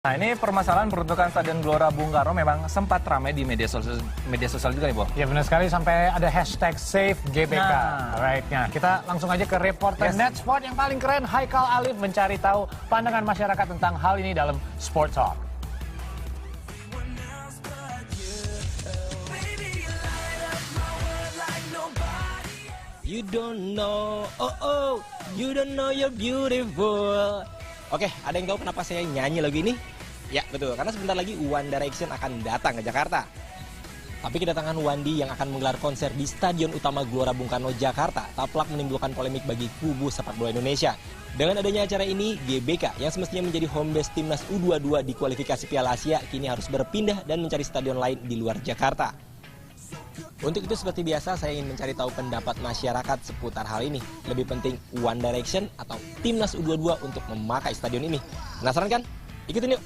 Nah, ini permasalahan peruntukan Stadion Gelora Bung Karno memang sempat ramai di media sosial juga nih, Bo. Ya benar sekali, sampai ada hashtag Save GBK. Nah. Right, nah kita langsung aja ke reporter Netsport yang paling keren, Haikal Alif, mencari tahu pandangan masyarakat tentang hal ini dalam Sport Talk. You don't know, you don't know you're beautiful. Oke, ada yang tahu kenapa saya nyanyi lagu ini? Ya, betul. Karena sebentar lagi One Direction akan datang ke Jakarta. Tapi kedatangan Wandi yang akan menggelar konser di Stadion Utama Gelora Bung Karno, Jakarta, taplak menimbulkan polemik bagi kubu sepak bola Indonesia. Dengan adanya acara ini, GBK yang semestinya menjadi home base timnas U22 di kualifikasi Piala Asia, kini harus berpindah dan mencari stadion lain di luar Jakarta. Untuk itu seperti biasa saya ingin mencari tahu pendapat masyarakat seputar hal ini. Lebih penting One Direction atau timnas U22 untuk memakai stadion ini. Penasaran kan? Ikutin yuk.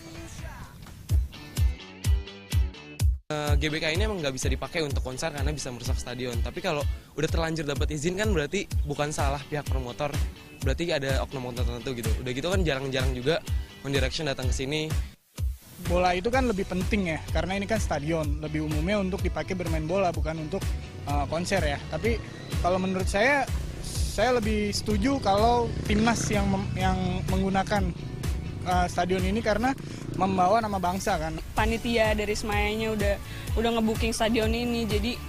GBK ini emang nggak bisa dipakai untuk konser karena bisa merusak stadion. Tapi kalau udah terlanjur dapat izin kan berarti bukan salah pihak promotor. Berarti ada oknum-oknum tertentu gitu. Udah gitu kan jarang-jarang juga One Direction datang ke sini. Bola itu kan lebih penting ya, karena ini kan stadion, lebih umumnya untuk dipakai bermain bola, bukan untuk konser ya. Tapi kalau menurut saya lebih setuju kalau timnas yang menggunakan stadion ini karena membawa nama bangsa kan. Panitia dari Semayanya udah ngebooking stadion ini, jadi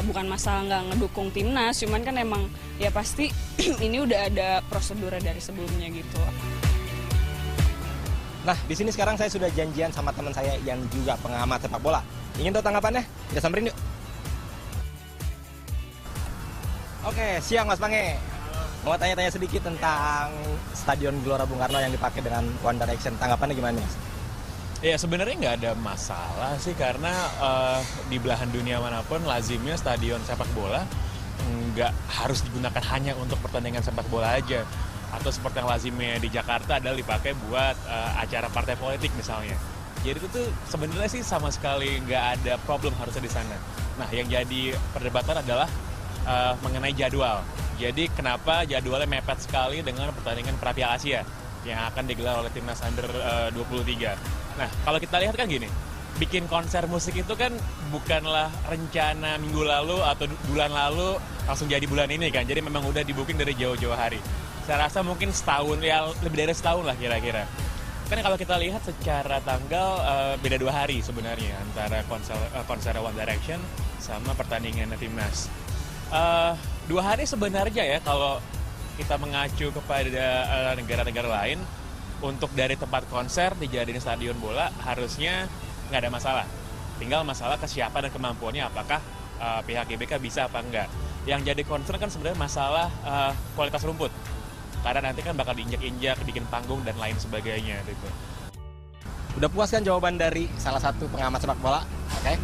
bukan masalah nggak ngedukung timnas, cuman kan emang ya pasti ini udah ada prosedur dari sebelumnya gitu. Nah, di sini sekarang saya sudah janjian sama teman saya yang juga pengamat sepak bola. Ingin tahu tanggapannya? Kita samperin yuk. Oke, siang Mas Pange. Mau tanya-tanya sedikit tentang Stadion Gelora Bung Karno yang dipakai dengan One Direction. Tanggapannya gimana, Mas? Ya sebenarnya nggak ada masalah sih, karena di belahan dunia manapun lazimnya stadion sepak bola nggak harus digunakan hanya untuk pertandingan sepak bola aja. Atau seperti yang lazimnya di Jakarta adalah dipakai buat acara partai politik misalnya. Jadi itu tuh sebenarnya sih sama sekali nggak ada problem harusnya di sana. Nah, yang jadi perdebatan adalah mengenai jadwal. Jadi kenapa jadwalnya mepet sekali dengan pertandingan Piala Asia yang akan digelar oleh timnas under 23. Nah, kalau kita lihat kan gini, bikin konser musik itu kan bukanlah rencana minggu lalu atau bulan lalu langsung jadi bulan ini kan. Jadi memang udah di-booking dari jauh-jauh hari. Saya rasa mungkin setahun, ya lebih dari setahun lah kira-kira. Kan kalau kita lihat secara tanggal beda 2 hari sebenarnya antara konser One Direction sama pertandingan timnas. 2 hari sebenarnya ya kalau kita mengacu kepada negara-negara lain, untuk dari tempat konser dijadiin stadion bola harusnya nggak ada masalah. Tinggal masalah kesiapan dan kemampuannya, apakah pihak GBK bisa apa enggak. Yang jadi concern kan sebenarnya masalah kualitas rumput. Karena nanti kan bakal diinjak-injak, bikin panggung dan lain sebagainya gitu. Udah puas kan jawaban dari salah satu pengamat sepak bola? Oke.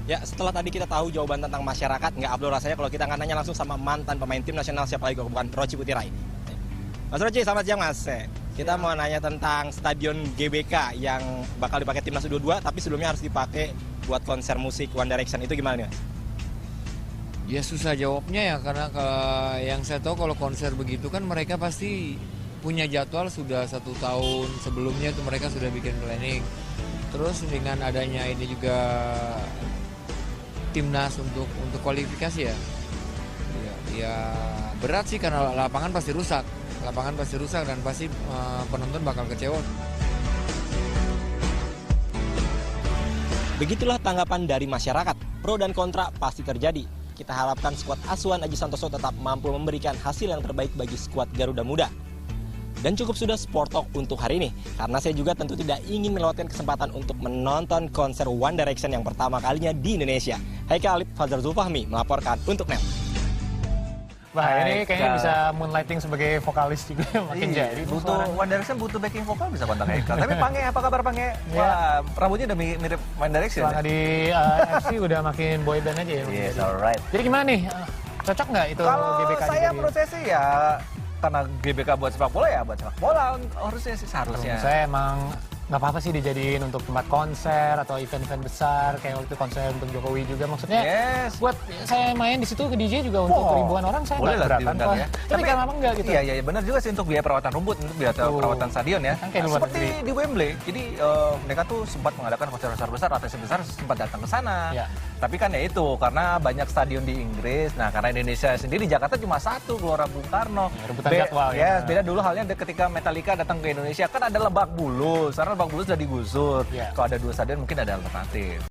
Ya, setelah tadi kita tahu jawaban tentang masyarakat, nggak abdul rasanya kalau kita nggak nanya langsung sama mantan pemain tim nasional, siapa lagi bukan Roci Putirai. Mas Roci, selamat siang Mas. Kita mau nanya tentang stadion GBK yang bakal dipakai timnas U22, tapi sebelumnya harus dipakai buat konser musik One Direction. Itu gimana nih, Mas? Ya susah jawabnya ya, karena yang saya tahu kalau konser begitu kan mereka pasti punya jadwal sudah 1 tahun sebelumnya, itu mereka sudah bikin planning. Terus dengan adanya ini juga timnas untuk kualifikasi ya berat sih, karena lapangan pasti rusak dan pasti penonton bakal kecewa. Begitulah tanggapan dari masyarakat. Pro dan kontra pasti terjadi. Kita harapkan skuad asuhan Aji Santoso tetap mampu memberikan hasil yang terbaik bagi skuad Garuda Muda. Dan cukup sudah Sport Talk untuk hari ini, karena saya juga tentu tidak ingin melewatkan kesempatan untuk menonton konser One Direction yang pertama kalinya di Indonesia. Haikal Alif, Fajar Zulfahmi melaporkan untuk NET. Wah, ini kayaknya bisa moonlighting sebagai vokalis juga makin jadi. Butuh One Direction, butuh backing vokal bisa kontak Haikal. Tapi Pange, apa kabar Pange? Wah, rambutnya udah mirip One Direction. Setelah di FC udah makin boyband aja ya. Yes, alright. Jadi gimana nih? Cocok nggak itu kalau GBK? Kalau saya menurut saya sih ya, karena GBK buat sepak bola ya buat sepak bola harusnya sih seharusnya. Saya emang nggak apa-apa sih dijadiin untuk tempat konser atau event-event besar kayak waktu konser untuk Jokowi juga, maksudnya Yes. buat saya main di situ ke DJ juga untuk Wow. ribuan orang saya Boleh nggak lah keberatan diundang kok. ya. Tapi kenapa enggak gitu? Iya, benar juga sih untuk biaya perawatan rumput, untuk biaya perawatan stadion ya. Kan kayak luar Seperti negeri. di Wembley. Jadi mereka tuh sempat mengadakan konser besar, artis besar sempat datang ke sana. Iya. Tapi kan ya itu, karena banyak stadion di Inggris. Nah, karena Indonesia sendiri, Jakarta cuma satu, Gelora Bung Karno. Ya, rebutan jadwal ya. Yes, beda dulu halnya ketika Metallica datang ke Indonesia. Kan ada Lebak Bulus, sekarang Lebak Bulus sudah digusur. Iya. Kalau ada 2 stadion mungkin ada alternatif.